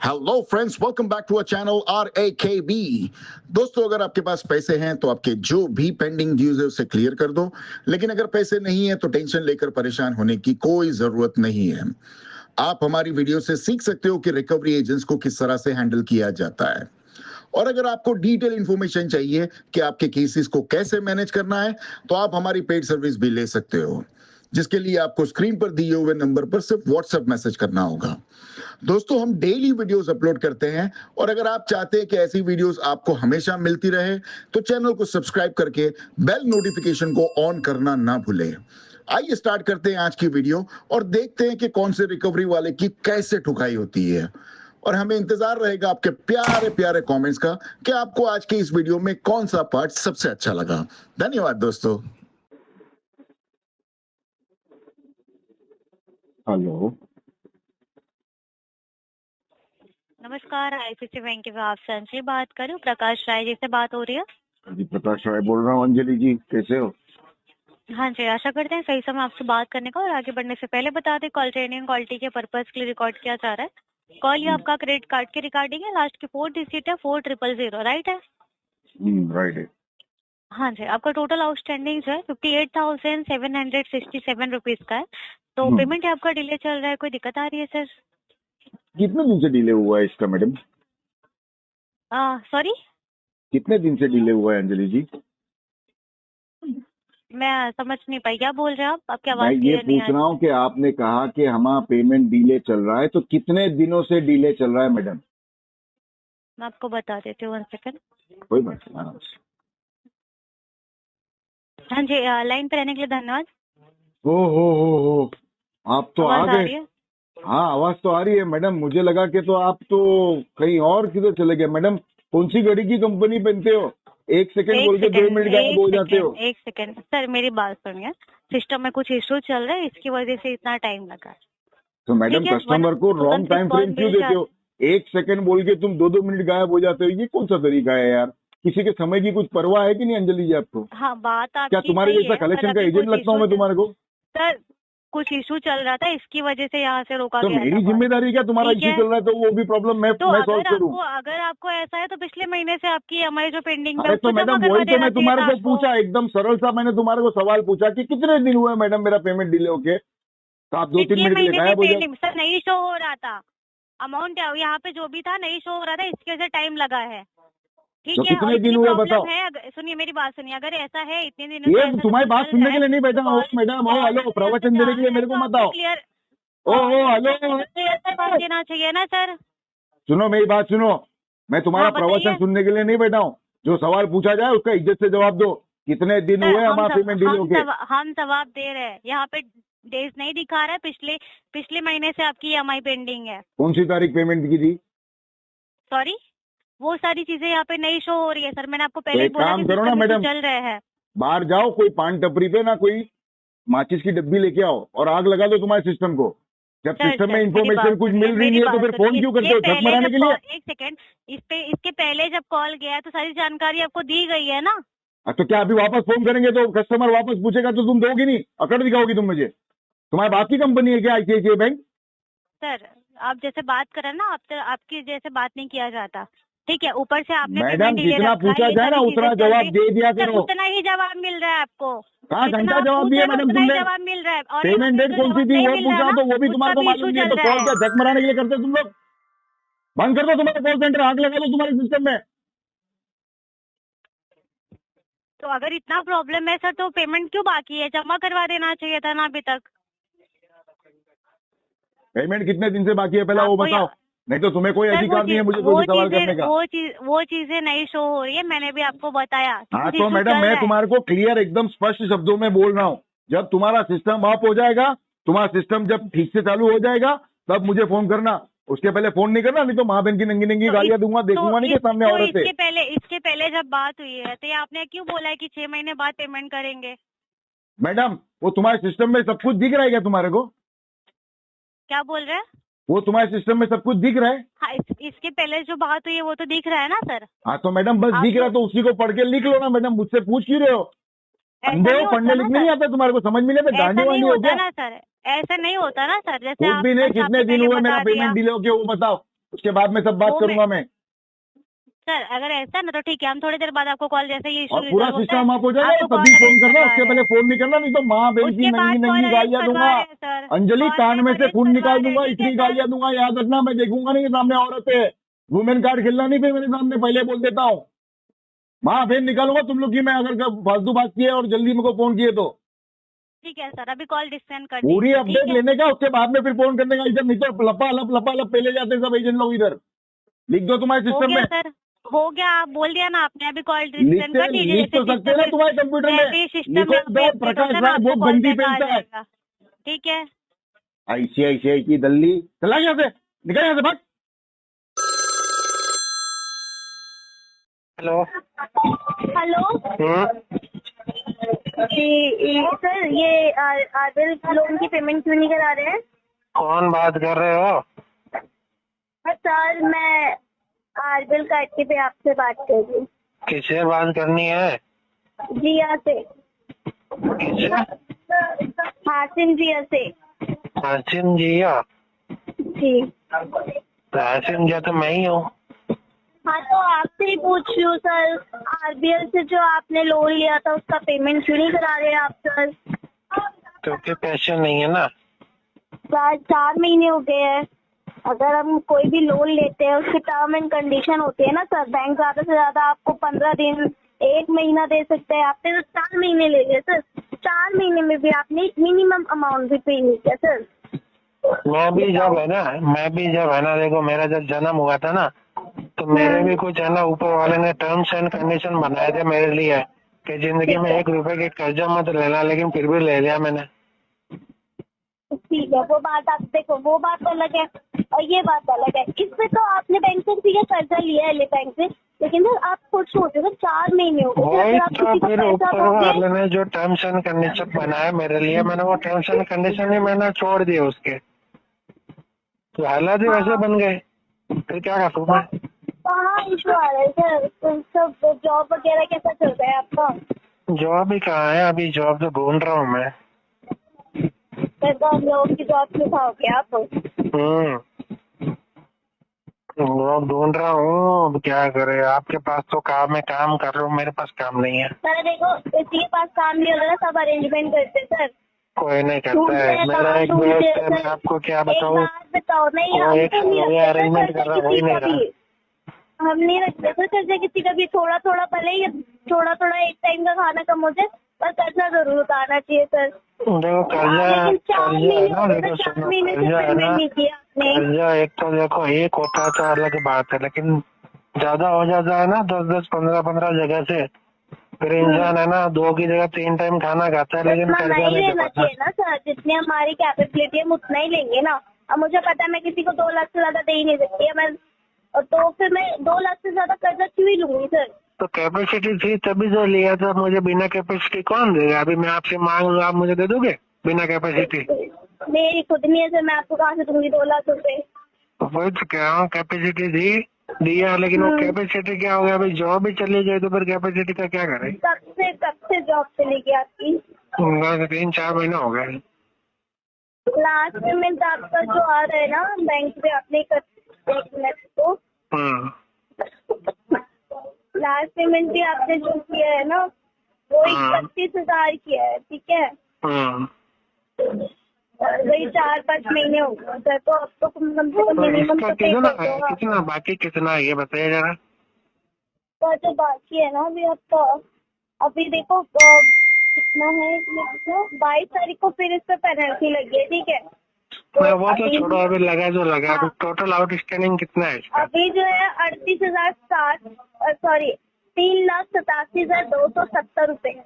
Hello friends, welcome back to our channel RAKB। दोस्तों, अगर आपके पास पैसे हैं तो आपके जो भी पेंडिंग ड्यूज है उसे क्लियर कर दो, लेकिन अगर पैसे नहीं है तो टेंशन लेकर परेशान होने की कोई जरूरत नहीं है। आप हमारी वीडियो से सीख सकते हो कि रिकवरी एजेंट्स को किस तरह से हैंडल किया जाता है। और अगर आपको डिटेल इंफॉर्मेशन चाहिए कि आपके केसेस को कैसे मैनेज करना है, तो आप हमारी पेड सर्विस भी ले सकते हो, जिसके लिए आपको स्क्रीन पर दिए हुए नंबर पर सिर्फ व्हाट्सएप मैसेज करना होगा। दोस्तों, हम डेली वीडियोस अपलोड करते हैं, और अगर आप चाहते हैं कि ऐसी वीडियोस आपको हमेशा मिलती रहे, तो चैनल को सब्सक्राइब करके बेल नोटिफिकेशन को ऑन करना ना भूलें। आइए स्टार्ट करते हैं आज की वीडियो और देखते हैं कि कौन से रिकवरी वाले की कैसे ठुकाई होती है। और हमें इंतजार रहेगा आपके प्यारे प्यारे कमेंट्स का कि आपको आज के इस वीडियो में कौन सा पार्ट सबसे अच्छा लगा। धन्यवाद दोस्तों। हेलो, नमस्कार, आईसीआईसीआई बैंक के आप से अंजलि बात कर रही हूँ। प्रकाश राय जी से बात हो रही है? जी प्रकाश राय बोल रहा हूँ। अंजलि जी कैसे हो? हाँ जी, आशा करते हैं सही समय आपसे बात करने का। और आगे बढ़ने से पहले बता दें, कॉल ट्रेनिंग क्वालिटी के पर्पज के लिए रिकॉर्ड किया जा रहा है। कॉल ये आपका क्रेडिट कार्ड की रिकॉर्डिंग है। लास्ट की 4 डिजिट है 4000, राइट है? राइट है। हाँ जी, आपका टोटल आउटस्टैंडिंग जो है 58,767 रुपीज का है। तो पेमेंट आपका डिले चल रहा है, कोई दिक्कत आ रही है सर? कितने दिन से डिले हुआ है इसका मैडम? सॉरी, कितने दिन से डिले हुआ है अंजलि जी? मैं समझ नहीं पाई, क्या बोल रहे हैं आप? आपकी मैं आवाज ये क्लियर नहीं आ पूछ रहा हूँ कि आपने कहा कि हमारा पेमेंट डिले चल रहा है, तो कितने दिनों से डिले चल रहा है मैडम? मैं आपको बता देती हूँ, 1 सेकंड। कोई बात नहीं, आराम से। हाँ जी, लाइन पे रहने के लिए धन्यवाद। हो आप तो आ आवाज आ रही गए। है? हाँ, आवाज तो आ रही है मैडम। मुझे लगा कि तो आप तो कहीं और किधर चले गए मैडम। कौन सी घड़ी की कंपनी पहनते हो? 1 सेकंड बोल के 2 मिनट गायब हो जाते हो। 1 सेकंड सर, मेरी बात सुनिए। सिस्टम में कुछ इशू चल रहा है, इसकी वजह से इतना टाइम लगा। तो मैडम ठीक है, कस्टमर को रॉन्ग टाइम फ्रेम क्यों देते हो? 1 सेकंड बोल के तुम 2 मिनट गायब हो जाते हो। ये कौन सा तरीका है यार? किसी के समय की कुछ परवाह है कि नहीं अंजलि जी आपको? हाँ, बात आपकी क्या तुम्हारे सही जैसा है, कलेक्शन पर का अभी एजेंट कुछ लगता हूँ इशू मैं तुम्हारे को? सर, कुछ इशू चल रहा था, इसकी वजह से यहाँ से रोका तो गया मेरी था। जिम्मेदारी क्या? तुम्हारा ठीक इशू है, चल रहा है तो वो भी प्रॉब्लम मैं तो सॉल्व करूँ? अगर आपको ऐसा है तो पिछले महीने से आपकी EMI जो पेंडिंग है अरे उसको तो जमा मैडम करवा वही तो देना मैं चाहिए तुम्हारे था को आपको। पूछा, एकदम सरल सा मैंने तुम्हारे को सवाल पूछा कि कितने दिन हुए मैडम मेरा पेमेंट डिले होके? तो आप 2-3 पिछले मिनट के लिए महीने से गायब हो जाओ। पेंडिंग सर नहीं शो हो रहा था। अमाउंट यहाँ पे जो भी था नहीं शो हो रहा था, इसकी वजह से टाइम लगा है। ठीक तो है, और कितने दिन इतनी हुए प्रॉब्लम बताओ? है। सुनिए मेरी बात सुनिए, अगर ऐसा है इतने दिनों से ये ऐसा तुम्हारी कुछ बात चल सुनने रहा के है लिए नहीं बैठा तो हूँ मैडम। हो हेलो, प्रवचन देने के लिए मेरे को मत आओ। क्लियर ओ हेलो, जवाब देना चाहिए ना सर। सुनो मेरी बात सुनो। मैं तुम्हारा हाँ, प्रवचन बताइए सुनने के लिए नहीं बैठा हूँ। जो सवाल पूछा जाए उसका इज्जत से जवाब दो। कितने दिन सर। हुए हमारा पेमेंट डिले होके? हम जवाब दे रहे हैं, यहाँ पे डेज नहीं दिखा रहा है। पिछले महीने से आपकी EMI पेंडिंग है। कौन सी तारीख पेमेंट की थी? सॉरी, वो सारी चीजें यहाँ पे नहीं शो हो रही है सर। मैंने आपको तो पहले ही एक बोला काम कि करो ना सिस्टम इशू मैडम, चल रहे हैं। बाहर जाओ, कोई पान टपरी पे ना कोई माचिस की डब्बी लेके आओ और आग लगा दो तुम्हारे सिस्टम को। जब सिस्टम में इंफॉर्मेशन कुछ मिल रही है तो फिर फोन क्यों करते हो? झक मराने के लिए? 1 सेकंड, इसके पहले जब कॉल गया तो सारी जानकारी आपको दी गई है ना। तो क्या अभी वापस फोन करेंगे तो कस्टमर वापस पूछेगा तो तुम दोगी नहीं? अकड़ दिखाओगी तुम मुझे? तुम्हारी बाप की कंपनी है क्या ICICI बैंक? सर, आप जैसे बात करें ना, आपकी जैसे बात नहीं किया जाता। ठीक है, ऊपर से आपने मैडम पेमेंट डिले जितना रखा पूछा है, ये जाए ना सारी उतना चीजें चल जवाब रही दे दिया सर, करो। उतना ही जवाब मिल रहा है आपको। कहाँ जितना घंटा आप जवाब पूछ दिया रहे हैं, मैडम उतना ही तुमने? जवाब मिल रहा है। और पेमेंट डेट कौन सी थी वो पूछा तो वो भी तुम्हारे को मालूम नहीं है, तो कॉल क्या झक मराने के लिए करते हो तुम लोग? बंद कर दो तुम्हारा कॉल सेंटर, आग लगा दो तुम्हारे सिस्टम में। तो अगर इतना प्रॉब्लम है सर, तो पेमेंट क्यों बाकी है? जमा करवा देना चाहिए था ना अभी तक। पेमेंट कितने दिन से बाकी है पहला वो आपको बताओ, नहीं तो तुम्हें कोई सर अधिकार नहीं है मुझे कोई भी सवाल करने का। वो चीजें नहीं शो हो रही है, मैंने भी आपको बताया। हाँ कुछ तो issue मैडम चल मैं रहा है। तुम्हारे को क्लियर एकदम स्पष्ट शब्दों में बोल रहा हूँ, जब तुम्हारा सिस्टम ऑफ हो जाएगा, तुम्हारा सिस्टम जब ठीक से चालू हो जाएगा तब मुझे फोन करना। उसके पहले फोन नहीं करना, नहीं तो माँ बहन की नंगी नंगी गालियां दूंगा, देखूंगा नहीं के सामने औरत है। इसके पहले जब बात हुई है तो ये आपने क्यों बोला है कि 6 महीने बाद पेमेंट करेंगे? मैडम वो तुम्हारे सिस्टम में सब कुछ दिख रहा है क्या तुम्हारे को? क्या बोल रहे हैं? वो तुम्हारे सिस्टम में सब कुछ दिख रहा है? हाँ, इसके पहले जो बात हुई है वो तो दिख रहा है ना सर। हाँ तो मैडम बस दिख रहा तो उसी को पढ़ के लिख लो ना मैडम, मुझसे पूछ क्यों रहे हो? अंधे हो, पढ़ने लिखने नहीं आता तुम्हारे को? समझ में नहीं आता? गांडी वांडी हो क्या? ना सर, ऐसा नहीं होता ना सर। जैसे कुछ भी नहीं। कितने दिन हुए मेरा पेमेंट डिले हो गया वो बताओ? उसके बाद में सब बात दो करूंगा मैं। सर अगर ऐसा ना तो ठीक है, हम थोड़ी देर बाद आपको कॉल, जैसे ये इशू और पूरा रिजॉल्व होता है सिस्टम आप हो जाएगा आपको तभी कॉल फोन अरेंज करना, करवा उसके रहे पहले हैं। फोन नहीं करना, नहीं तो माँ बहन की उसके बाद नंगी कॉल नंगी अरेंज गालियां करवा दूंगा। रहे हैं सर, अंजलि कॉल कान में से अरेंज खून करवा निकाल रहे हैं, दूंगा, ठीक है इतनी सर। गालियां दूंगा, याद रखना। मैं देखूंगा नहीं सामने औरत है, वुमेन कार्ड खेलना नहीं फिर मेरे सामने, पहले बोल देता हूँ। माँ बहन निकालूंगा तुम लोग की मैं, अगर फालतू बात की है और जल्दी मेरे को फोन किए तो। ठीक है सर, अभी कॉल डिस्कनेक्ट कर पूरी दीजिए, अपडेट ठीक है। लेने का, उसके बाद में फिर फोन करने का। इधर नहीं तो लपा लप पहले जाते हैं सब एजेंट लोग। इधर लिख दो तुम्हारे हो सिस्टम गया में, सर, हो गया, आप बोल दिया ना आपने, अभी कॉल डिस्कनेक्ट कर दीजिए। लिख तो सकते हैं ना तुम्हारे कंप्यूटर जैसे में। ही सिस्टम लिखो में इधर अपडेट प्रकाश होता है ना, राय आपको बहुत कॉल गंदी बैक आ पहनता है। जाएगा, ठीक है। ICICI की दल्ली, चला यहाँ से, निकल यहाँ से भाग। हेलो। हेलो जी सर, ये आदिल लोन की पेमेंट क्यों नहीं करा रहे हैं? कौन बात कर रहे हो? सर मैं आरबिल काटी पे आपसे बात कर रही हूँ। किससे बात करनी है? जिया से। किससे? हासिम जिया से। हासिम जिया? जी तो हासिम जिया तो मैं ही हूँ। हाँ, तो आपसे ही पूछ रही हूँ सर, आरबीएल से जो आपने लोन लिया था उसका पेमेंट क्यों नहीं करा रहे आप सर? क्योंकि पैसे नहीं है ना। सर 4 महीने हो गए हैं, अगर हम कोई भी लोन लेते हैं उसकी टर्म एंड कंडीशन होती है ना सर। बैंक ज्यादा से ज्यादा आपको 15 दिन 1 महीना दे सकते हैं, आपने तो 4 महीने ले लिए सर। 4 महीने में भी आपने मिनिमम अमाउंट भी पे नहीं किया सर। मैं भी जब है ना देखो, मेरा जब जन्म हुआ था ना तो मेरे भी कुछ है ना ऊपर वाले ने टर्म्स एंड कंडीशन बनाए थे मेरे लिए कि जिंदगी में 1 रुपए के कर्जा मत लेना, लेकिन फिर भी ले लिया मैंने। ठीक है, वो बात आप देखो, वो बात अलग है और ये बात अलग है। इसमें तो आपने बैंक से ठीक है कर्जा लिया है बैंक से, लेकिन सर आप खुद सोचो ना 4 महीने हो गए, वही अगर आप तो किसी को फिर पैसा ऊपर दोगे। वाले ने जो टर्म्स एंड कंडीशन बनाए मेरे लिए, मैंने वो टर्म्स एंड कंडीशन ही मैंने छोड़ दिए उसके, तो हालात ही वैसे बन गए, फिर क्या कर सकूं मैं? कहाँ इशू आ रहा है सर? तो सब जॉब वगैरह कैसा चल रहा है आपका? जॉब ही कहाँ है, अभी जॉब तो ढूंढ रहा हूँ मैं। सर तो हम लोगों की जॉब क्यों खाओगे आप? जॉब ढूंढ रहा हूँ, अब क्या करे, आपके पास तो काम है, काम कर रहा हूँ, मेरे पास काम नहीं है। सर देखो, किसी के पास काम नहीं होगा ना, सब अरेंजमेंट करते हैं सर। कोई नहीं करता है। मेरा एक दोस्त है, मैं आपको क्या बताऊँ, एक बात बताओ, नहीं वो हम एक तो नहीं साल हो गया रखते अरेंजमेंट सर कर रहा, कर्जा हो ही किसी नहीं का रहा। भी। हम नहीं रखते सर कर्जा किसी का भी, थोड़ा थोड़ा भले ही थोड़ा थोड़ा एक टाइम का खाना कम हो जाए, पर कर्जा जरूर उतारना चाहिए सर। देखो लेकिन 4 महीने है ना, हो गए, देखो 4 सुनो, महीने से कर्जा है पेमेंट ना, नहीं किया आपने। कर्जा एक तो देखो एक होता तो अलग बात है, लेकिन ज्यादा हो जाता है ना 10-10 15-15 जगह से, फिर इंसान है ना 2 की जगह 3 टाइम खाना खाता है, लेकिन उतना कर्जा नहीं नहीं दे लेना पाता। चाहिए ना सर, जितनी हमारी कैपेबिलिटी हम उतना ही लेंगे ना। अब मुझे पता है मैं किसी को 2 लाख से ज्यादा दे ही नहीं सकती, मैं तो फिर मैं 2 लाख से ज्यादा कर्जा क्यों ही लूंगी सर? तो कैपेसिटी थी तभी तो लिया था, मुझे बिना कैपेसिटी कौन देगा? अभी मैं आपसे मांगूंगा, आप मुझे दे दोगे बिना कैपेसिटी? मेरी खुद नहीं है सर, मैं आपको कहाँ से दूंगी 2 लाख रुपए? तो वही तो कह रहा हूँ, कैपेसिटी थी दिया, लेकिन वो कैपेसिटी क्या हो गया, अभी जॉब ही चली गई तो फिर कैपेसिटी का क्या करें? कब से जॉब चली गई आपकी? 3-4 महीने हो गए। लास्ट पेमेंट आपका जो आ रहा है ना बैंक पे, आपने एक मिनट को लास्ट पेमेंट भी आपने जो किया है ना वो 31,000 किया है, ठीक है? वही 4-5 महीने हो गए सर, तो अब तो कम से कम मिनिमम तो पे कर दो। कितना बाकी कितना है ये बताइए जरा। तो जो बाकी है ना अभी आपका, अभी देखो कितना है, 22 तारीख को फिर इस पे पेनल्टी लगी है, ठीक है? वो तो छोड़ो, अभी लगा जो लगा, अभी टोटल आउटस्टैंडिंग कितना है इसका? अभी जो है 3,87,270 रुपए है।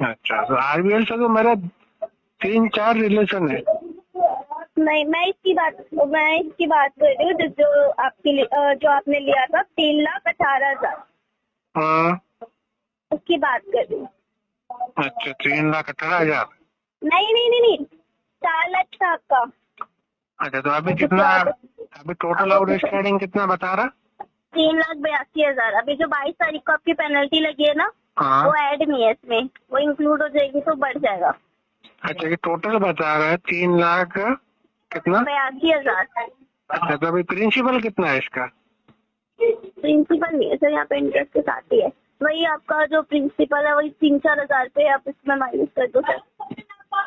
अच्छा, तो RBL से तो मेरा 3-4 रिलेशन है। नहीं, मैं इसकी बात कर रही हूँ जो आपने लिया था 3,18,000, हाँ, उसकी बात कर रही हूँ। अच्छा 3,18,000। नहीं 4 लाख था आपका। अच्छा, तो अभी कितना, अभी टोटल आउटस्टैंडिंग कितना बता रहा? 3,82,000। अभी जो 22 तारीख को आपकी पेनल्टी लगी है ना, हाँ, वो ऐड नहीं है इसमें, वो इंक्लूड हो जाएगी तो बढ़ जाएगा। अच्छा, ये टोटल बता रहा है 3 लाख कितना? 82,000। अच्छा, तो अभी प्रिंसिपल कितना है इसका? प्रिंसिपल नहीं है सर, यहाँ पे इंटरेस्ट के साथ ही है। वही आपका जो प्रिंसिपल है वही 3-4 हजार पे आप इसमें माइनस कर दो सर।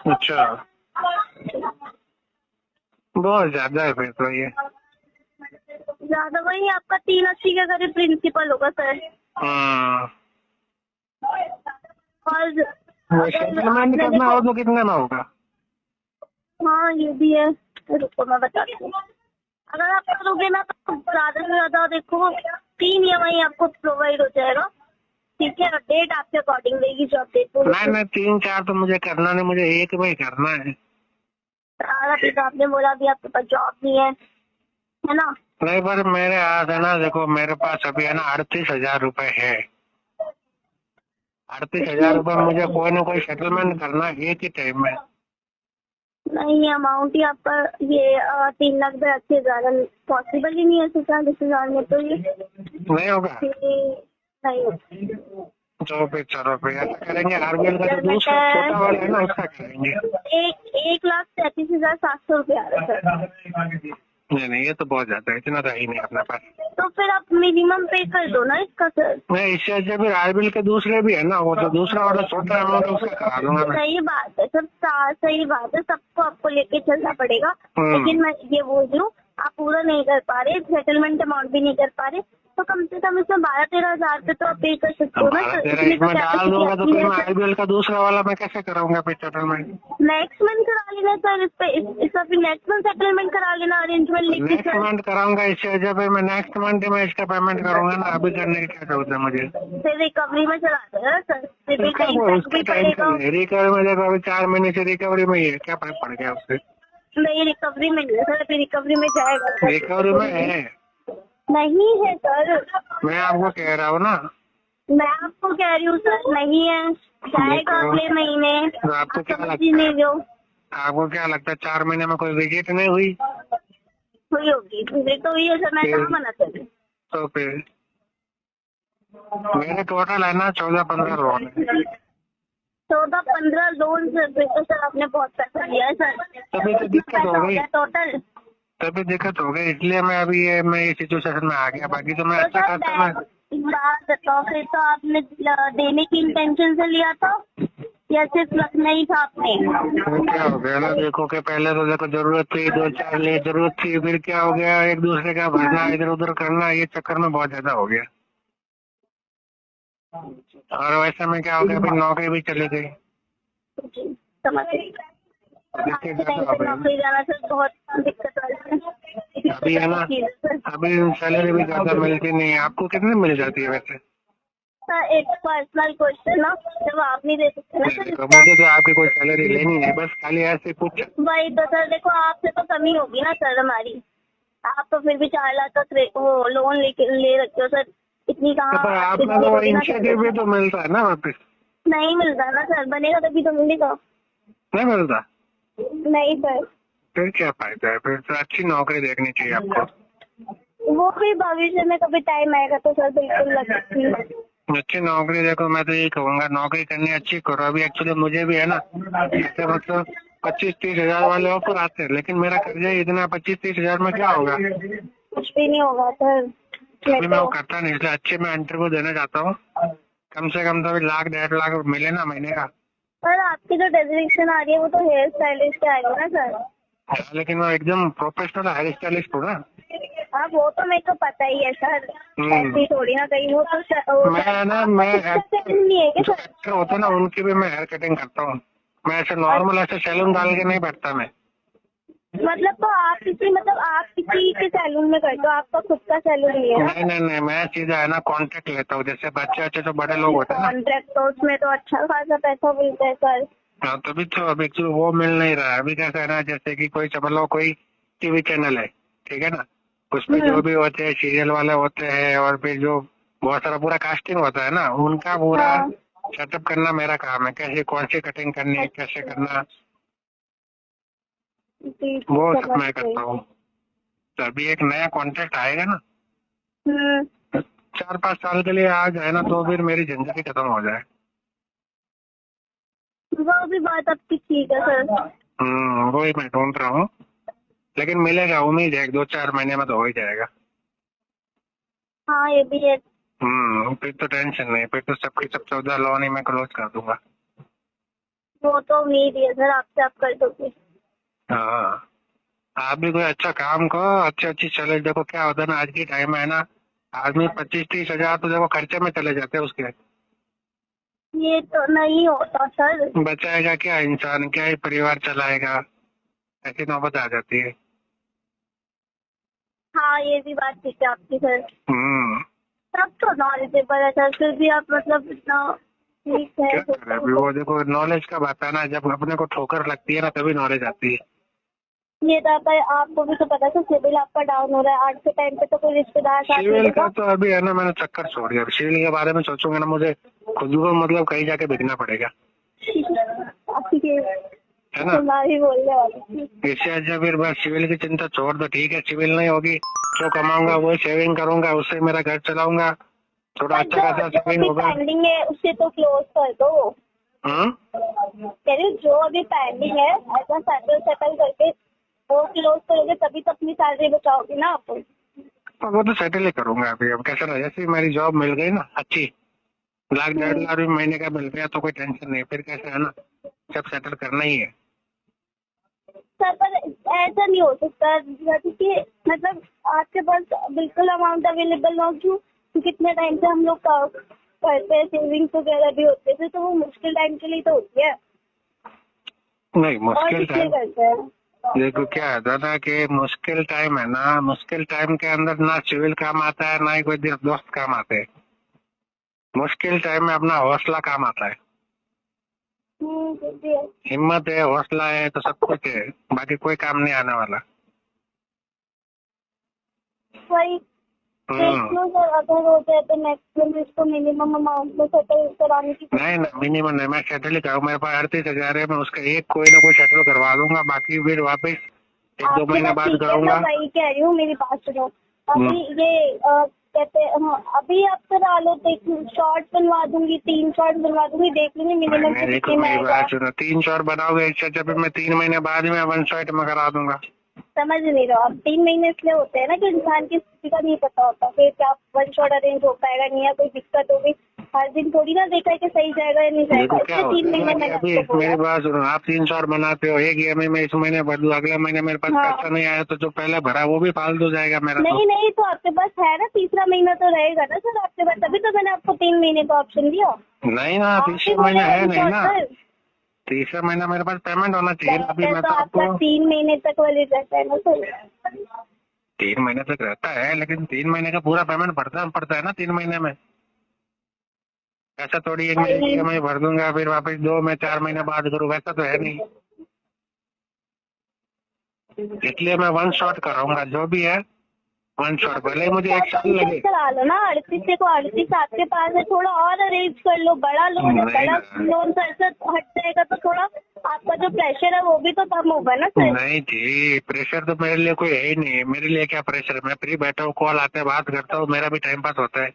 अच्छा, बहुत ज्यादा है फिर तो ये। ज्यादा वही आपका 380 के करीब प्रिंसिपल होगा सर। और सेटलमेंट करना हो तो कितने में होगा? हाँ ये भी है, रुको मैं बताती हूँ। अगर आप करोगे ना तो ज्यादा से ज्यादा देखो 3 EMI आपको प्रोवाइड हो जाएगा, ठीक है। और डेट आपके अकॉर्डिंग रहेगी जो आप डेट नहीं 3-4 तो मुझे करना नहीं, मुझे एक में ही करना है। अभी तो आपने बोला अभी आपके पास जॉब नहीं है ना? नहीं, पर मेरे हाथ है ना, देखो मेरे पास अभी है ना 38,000 रुपए है। 38,000 रुपए मुझे कोई ना कोई सेटलमेंट करना है एक ही टाइम में। नहीं अमाउंट ही आपका ये 3,80,000 पॉसिबल ही नहीं है 40,000 में, तो ये नहीं होगा नहीं तो फिर चलो फिर ऐसा करेंगे। आरबीएल का जो दूसरा छोटा वाला है ना उसका करेंगे। 1,33,700 रुपये आ रहा है सर। नहीं ये तो बहुत ज्यादा है, इतना तो ही नहीं अपने पास। तो फिर आप मिनिमम पे कर दो ना इसका सर। नहीं, इससे अच्छा फिर आरबीएल के दूसरे भी है ना, वो तो दूसरा वाला छोटा अमाउंट उसका करा दूंगा मैं। सही बात है सर, सही बात है, सबको आपको लेके चलना पड़ेगा। लेकिन मैं ये बोल रही हूँ आप पूरा नहीं कर पा रहे, सेटलमेंट अमाउंट भी नहीं कर पा रहे, तो कम से कम इसमें 12-13 हजार पे तो आप पे कर सकते हो ना सर। इसमें डाल दूंगा तो फिर मैं आरबीएल का दूसरा वाला मैं कैसे कराऊंगा फिर सेटलमेंट? नेक्स्ट मंथ करा लेना सर, इसका फिर नेक्स्ट मंथ सेटलमेंट करा लेना, अरेंजमेंट लिख के नेक्स्ट मंथ कराऊंगा। इससे अच्छा फिर मैं नेक्स्ट मंथ में इसका पेमेंट करूंगा ना, अभी करने की क्या जरूरत है मुझे? फिर रिकवरी में चला देगा सर, उसका टेंशन नहीं, रिकवरी में देखो अभी 4 महीने से रिकवरी में ही है, क्या फर्क पड़ गया उससे? नहीं रिकवरी में नहीं है सर, अभी रिकवरी में जाएगा। रिकवरी में है? नहीं है सर, मैं आपको कह रहा हूँ ना। मैं आपको कह रही हूँ सर नहीं है, जाएगा अगले महीने। तो आपको क्या लगता नहीं जो आपको क्या लगता है 4 महीने में कोई विजिट नहीं हुई? हुई होगी, तो हुई है सर, मैं कहाँ मना कर रही। तो फिर मेरे टोटल है ना 14-15 लोन है। 14-15 लोन से तो सर आपने बहुत पैसा लिया है सर। तभी तो दिक्कत हो गई, टोटल तभी दिक्कत हो गई, इसलिए मैं ये सिचुएशन में आ गया। बाकी तो मैं अच्छा करता मैं। बात बताओ, फिर तो आपने देने की इंटेंशन से लिया था या सिर्फ रखना ही था आपने? तो क्या हो गया ना, देखो कि पहले तो देखो जरूरत थी 2-4 लिए जरूरत थी, फिर क्या हो गया एक दूसरे का भरना इधर उधर करना, ये चक्कर में बहुत ज्यादा हो गया। और वैसे में क्या हो गया, फिर नौकरी भी चली गई। जी समझ गई। नौकरी जाना सर बहुत दिक्कत वाली है। अभी है ना, अभी सैलरी भी ज्यादा मिलती नहीं है। आपको कितने मिल जाती है वैसे? सर एक पर्सनल क्वेश्चन ना, जब आप नहीं दे सकते ना सर। मुझे तो आपकी कोई सैलरी लेनी है, बस खाली ऐसे कुछ। वही तो सर, देखो आपसे तो कमी होगी ना सर हमारी, आप तो फिर भी 4 लाख का वो लोन ले रखे हो सर, इतनी कहाँ। पर आपने तो इनिशिएटिव भी तो मिलता है ना वापस? नहीं मिलता ना सर, बनेगा तभी तो मिलेगा। नहीं मिलता? नहीं सर। फिर क्या फायदा है? फिर तो अच्छी नौकरी देखनी चाहिए आपको। वो भी भविष्य में कभी टाइम आएगा तो सर बिल्कुल लग सकती है। अच्छी नौकरी देखो, मैं तो यही कहूँगा नौकरी करनी अच्छी करो। अभी एक्चुअली मुझे भी है ना ऐसे मतलब 25-30 हजार वाले ऑफर आते हैं, लेकिन मेरा कर्जा ही इतना 25-30 हजार में क्या होगा? कुछ भी नहीं होगा सर। अभी मैं वो करता नहीं, इसलिए अच्छे मैं इंटरव्यू देना चाहता हूँ। कम से कम तो 1-1.5 लाख मिले ना महीने का। सर आपकी जो डेजिग्नेशन आ रही है वो तो हेयर स्टाइलिस्ट की आ रही है ना सर? लेकिन मैं एकदम प्रोफेशनल हेयर स्टाइलिस्ट हूँ ना। हाँ वो तो मेरे को पता ही है सर, ऐसी थोड़ी ना कहीं वो तो मैं नहीं है क्या सर? एक्टर होता है ना, उनकी भी मैं हेयर कटिंग करता हूँ। मैं ऐसे नॉर्मल ऐसे सैलून डाल के नहीं बैठता मैं। मतलब तो आप किसी के सैलून में करते हो, आपका खुद का सैलून नहीं है? नहीं, मैं सीधा है ना कॉन्ट्रैक्ट लेता हूँ। जैसे बच्चे तो बड़े लोग होते हैं ना, कॉन्ट्रैक्ट तो उसमें तो अच्छा खासा पैसा मिलता है सर। हाँ तभी तो अभी वो मिल नहीं रहा है। अभी कैसा है ना, जैसे कि कोई समझ कोई टीवी चैनल है, ठीक है ना, उसमें जो भी होते हैं सीरियल वाले होते हैं और फिर जो बहुत सारा पूरा कास्टिंग होता है ना, उनका पूरा सेटअप करना मेरा काम है। कैसे कौन सी कटिंग करनी है, कैसे करना, वो सब मैं करता हूँ। तो अभी एक नया कॉन्ट्रैक्ट आएगा ना 4-5 साल के लिए आ जाए ना, तो फिर मेरी जिंदगी खत्म हो जाए। वो भी बात आपकी ठीक है सर। वही मैं ढूंढ रहा हूँ। लेकिन मिलेगा, उम्मीद है 2-4 महीने में तो हो ही जाएगा। हाँ ये भी है। फिर तो टेंशन नहीं, फिर तो सबकी सब 14 लोन ही मैं क्लोज कर दूंगा। वो तो उम्मीद ही है सर आपसे, आप कर दोगे। हाँ, आप भी कोई अच्छा काम करो, अच्छी चले। देखो क्या होता है ना, आज की टाइम में है ना, आदमी 25-30 हजार तो देखो खर्चे में चले जाते हैं उसके। ये तो नहीं होता सर। बचाएगा क्या इंसान, क्या ही परिवार चलाएगा, ऐसी नौबत आ जाती है। हाँ ये भी बात ठीक है आपकी सर। हम्म सब तो नॉलेजेबल है सर, फिर भी आप मतलब इतना ठीक है क्या फिर करें तो। अभी, वो देखो नॉलेज का बात है ना, जब अपने को ठोकर लगती है ना तभी नॉलेज आती है। ये तो आपको भी तो पता है सिविल आपका डाउन हो रहा है, आज के टाइम पे तो कोई रिश्तेदार साथ नहीं सिविल का देगा। तो अभी है ना, मैंने चक्कर छोड़ दिया। सिविल के बारे में सोचूंगा ना, मुझे खुद को मतलब कहीं जाके बिकना पड़ेगा, ये है ना। तुम्हारी बोलने वाली थी। इससे अच्छा फिर बस सिविल की चिंता छोड़ दो। ठीक है, सिविल नहीं होगी, जो कमाऊंगा वो सेविंग करूंगा, उससे मेरा घर चलाऊंगा, थोड़ा पर अच्छा खासा जो सेविंग अभी होगा। पेंडिंग है उसे तो क्लोज कर दो। हम्म कह रही हूँ, जो अभी पेंडिंग है ऐसा सेटल करके वो क्लोज करोगे तभी तो अपनी सैलरी बचाओगे ना आप। तो वो तो सेटल ही करूंगा अभी। अब कैसा ना, जैसे ही मेरी जॉब मिल गई ना अच्छी, 1-1.5 लाख भी महीने का मिल गया तो कोई टेंशन नहीं। फिर कैसा है ना, सब सेटल करना ही है। सर पर ऐसा नहीं हो सकता क्योंकि मतलब आपके पास बिल्कुल अमाउंट अवेलेबल ना हो। क्यों? कितने टाइम से हम लोग करते हैं, सेविंग्स वगैरह भी होते थे, तो वो मुश्किल टाइम के लिए तो होती है। नहीं, और मुश्किल कितने टाइम, करते हैं। देखो क्या है दादा कि मुश्किल टाइम है ना, मुश्किल टाइम के अंदर ना सिविल काम आता है, ना ही कोई दोस्त काम आते हैं। मुश्किल टाइम में अपना हौसला काम आता है। जो भी है। हिम्मत है, हौसला है तो सब कुछ है, बाकी कोई काम नहीं आने वाला। वही देख हम्म लो सर, अगर हो जाए तो नेक्स्ट में इसको मिनिमम अमाउंट में सेटल कराने की। नहीं ना, मिनिमम नहीं, मैं सेटल ही करूँ। मेरे पास 38,000 है, मैं उसका एक कोई ना कोई सेटल करवा दूंगा, बाकी फिर वापस 1-2 आपकी महीने बात बाद ठीक है, मैं करूंगा। वही कह रही हूँ, मेरी बात सुनो। अभी ये कहते हाँ, अभी आप करा लो, देख शॉर्ट बनवा दूंगी, 3 शॉर्ट बनवा दूंगी, देख लूंगी मिनिमम मैंने देखो कितने में मेरी आएगा। बात सुनो, 3 शॉट बनाओगे, इससे अच्छा फिर मैं 3 महीने बाद में 1 शॉट में करा दूंगा। समझ नहीं रहा, अब 3 महीने इसलिए होते हैं ना कि इंसान की स्थिति का नहीं पता होता, फिर क्या 1 शॉट अरेंज हो पाएगा नहीं, या कोई दिक्कत होगी। हर दिन थोड़ी ना देखा है कि सही जाएगा या नहीं जाएगा, देखो क्या इसलिए 3 होता है महीने ना कि मैंने अभी आपको मेरी बोला। बात सुनो, आप 3 शॉट बनाते हो, एक EMI में इस महीने भर दूं, अगले महीने मेरे पास हाँ। पैसा नहीं आया तो जो पहले भरा वो भी फालतू जाएगा मेरा। तो नहीं नहीं, तो आपके पास है ना, तीसरा महीना तो रहेगा ना सर आपके पास, तभी तो मैंने आपको 3 महीने का ऑप्शन दिया। नहीं ना, आप भी तीसरा बोले महीना है 1 नहीं शॉट ना। सर। तीसरा महीना मेरे पास पेमेंट होना चाहिए ना। अभी मैं तो तो आपका आपको 3 महीने तक वाली रहता है ना सर। 3 महीने तक रहता है, लेकिन 3 महीने का पूरा पेमेंट पड़ता है ना 3 महीने में। ऐसा थोड़ी एक महीने की EMI भर दूंगा फिर वापस 2 में 4 महीने बाद करूँ, वैसा तो है नहीं। इसलिए मैं 1 शॉट कराऊंगा, जो भी है 1 शॉट, भले ही मुझे 1 साल लगे। करा लो ना, 38 देखो, 38 आपके पास है, थोड़ा और अरेंज कर लो, बड़ा लोन है, नहीं बड़ा ना। लोन से ऐसा हट जाएगा तो थोड़ा आपका जो प्रेशर है वो भी तो कम होगा ना सर। नहीं जी, प्रेशर तो मेरे लिए कोई है ही नहीं। मेरे लिए क्या प्रेशर है, मैं फ्री बैठा हूँ, कॉल आते हैं, बात करता हूँ, मेरा भी टाइम पास होता है।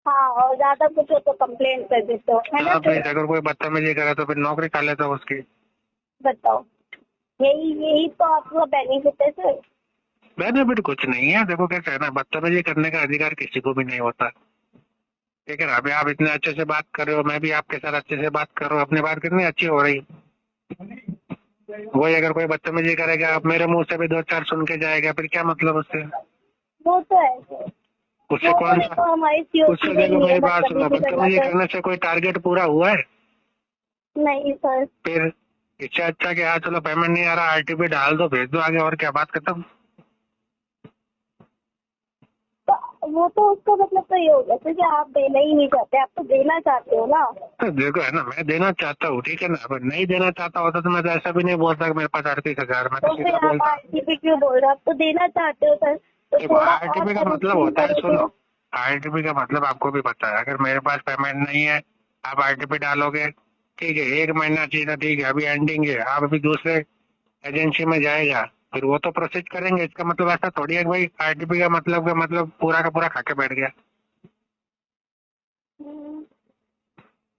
हाँ, और ज्यादा कुछ हो तो कंप्लेन कर देते हो, है ना हाँ, फिर सर। अगर कोई बदतमीजी करे तो फिर नौकरी खा लेता हूँ उसकी। बताओ, यही तो आपका बेनिफिट है सर। बेनिफिट कुछ नहीं है। देखो कैसे है ना, बदतमीजी करने का अधिकार किसी को भी नहीं होता। ठीक है ना, अभी आप इतने अच्छे से बात कर रहे हो, मैं भी आपके साथ अच्छे से बात कर रहा हूँ, अपनी बात कितनी अच्छी हो रही। वही अगर कोई बदतमीजी करेगा, आप मेरे मुंह से भी 2-4 सुन के जाएगा, फिर क्या मतलब उससे। वो तो है सर। उससे वो कौन तो सा, देखो हमारी COC उससे में ही देखो नहीं है मेरी बात सुनो, बदतमीजी करना बदतमीजी सर। करने से कोई टारगेट पूरा हुआ है? नहीं सर। फिर इससे अच्छा कि हाँ चलो पेमेंट नहीं आ रहा, RTP डाल दो, भेज दो आगे, और क्या, बात खत्म। तो वो तो उसका मतलब तो ये हो गया सर कि आप देना ही नहीं चाहते, आप तो देना चाहते हो ना। तो देखो है ना, मैं देना चाहता हूँ, ठीक है ना। अगर नहीं देना चाहता होता तो मैं तो ऐसा भी नहीं बोलता कि मेरे पास 38,000, मैं तो तो फिर सीधा आप बोलता। RTP क्यों बोल रहे हो? आप तो देना चाहते हो सर, तो देखो थोड़ा RTP का और मतलब होता है, करोगे। सुनो, RTP का मतलब आपको भी पता है। अगर मेरे पास पेमेंट नहीं है, आप RTP डालोगे, ठीक है, 1 महीना चाहिए, ठीक है, अभी एंडिंग है, आप अभी दूसरे एजेंसी में जाएगा, फिर वो तो प्रोसेस करेंगे। इसका मतलब ऐसा थोड़ी है कि भाई RTP का मतलब पूरा का पूरा खा के बैठ गया,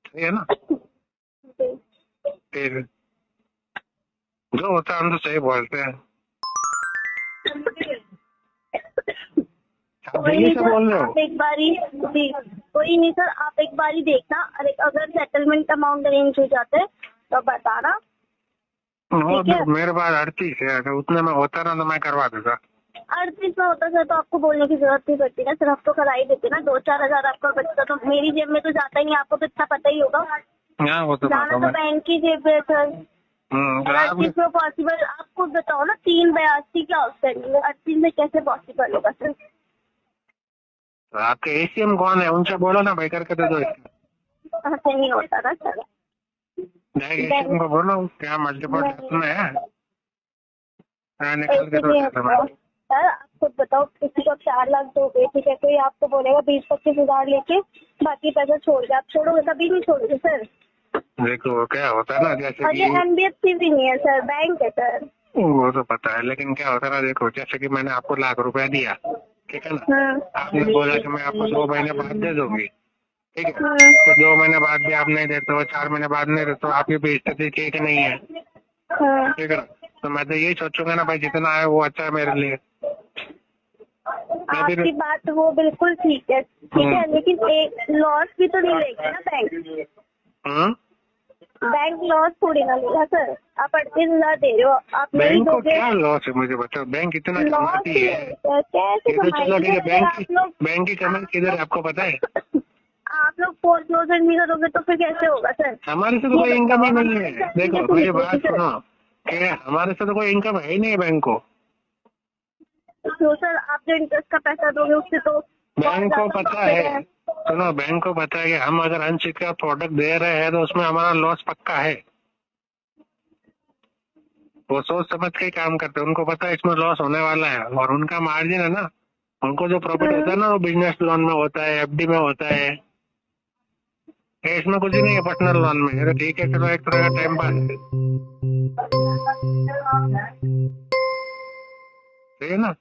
सही है ना। फिर जो होता है हम तो सही बोलते हैं। आप दिल्ली से बोल रहे हो? आप एक बारी जी, कोई नहीं सर, आप एक बारी देखना, अरे अगर सेटलमेंट अमाउंट अरेंज हो जाता है तो बताना। वो ठीक है। तो मेरे पास 38 है, अगर उतने में होता ना तो मैं करवा देता। 38 में होता सर तो आपको बोलने की जरूरत नहीं पड़ती ना सर, आप तो करा ही देते ना। 2-4 हजार आपका बचता तो मेरी जेब में तो जाता ही नहीं, आपको तो इतना पता ही होगा। हाँ वो तो जाना पता तो है। बैंक की जेब में है सर। तो और आप 38 में पॉसिबल, आपको बताओ ना 382 क्या आउटस्टैंडिंग है, 38 में कैसे पॉसिबल होगा सर? आपके एसीएम कौन है, उनसे बोलो ना भाई करके दे दो इसका। ऐसे नहीं होता ना सर। एसीएम को बोलो क्या मल्टीपल में है, हाँ, निकल के ऐसे दो नहीं देता होता मैं। सर, आप खुद बताओ, किसी को 4 लाख दोगे, ठीक है, कोई आपको बोलेगा 20-25 हजार लेके बाकी पैसा छोड़ के, आप छोड़ोगे? कभी नहीं छोड़ोगे सर। देखो क्या होता है ना, जैसे और ये कि एनबीएफसी भी नहीं है सर, बैंक है सर। वो तो पता है, लेकिन क्या होता है ना, देखो जैसे कि मैंने आपको ₹1,00,000 दिया, ठीक है ना, आपने बोला कि मैं आपको 2 महीने बाद दे दूंगी, ठीक है, तो 2 महीने बाद भी आप नहीं देते हो, 4 महीने बाद नहीं देते हो, आपकी बेइज्जती ठीक नहीं है, ठीक है ना, तो मैं तो यही सोचूंगा ना भाई जितना है वो अच्छा है मेरे लिए। आपकी बात वो बिल्कुल ठीक है, लेकिन एक लॉस भी तो नहीं लेगा ना बैंक। बैंक लॉस थोड़ी ना लेगा सर। आप 38 हजार दे रहे हो, आप नहीं बैंक को दोगे। क्या लॉस है मुझे बताओ, बैंक इतना लॉस कमाती है, कैसे ये तो चलो ठीक है, कमाएगी? बैंक की कमाई किधर है आपको पता है? आप लोग फोरक्लोजर नहीं करोगे तो फिर कैसे होगा सर? हमारे से तो कोई इनकम ही नहीं है। देखो मेरी बात सुनो, कि हमारे से तो कोई इनकम है ही नहीं है बैंक को। तो सर आप जो इंटरेस्ट का पैसा दोगे उससे तो बैंक को पता है, सुनो बैंक को पता है कि हम अगर अनसिक्योर प्रोडक्ट दे रहे हैं तो उसमें हमारा लॉस पक्का है। वो सोच समझ के ही काम करते हैं, उनको पता है इसमें लॉस होने वाला है, और उनका मार्जिन है ना, उनको जो प्रॉफिट होता है ना वो बिजनेस लोन में होता है, एफडी में होता है, इसमें कुछ ही नहीं है पर्सनल लोन में। अरे ठीक है चलो, एक तरह का टाइम पास है, ठीक है ना।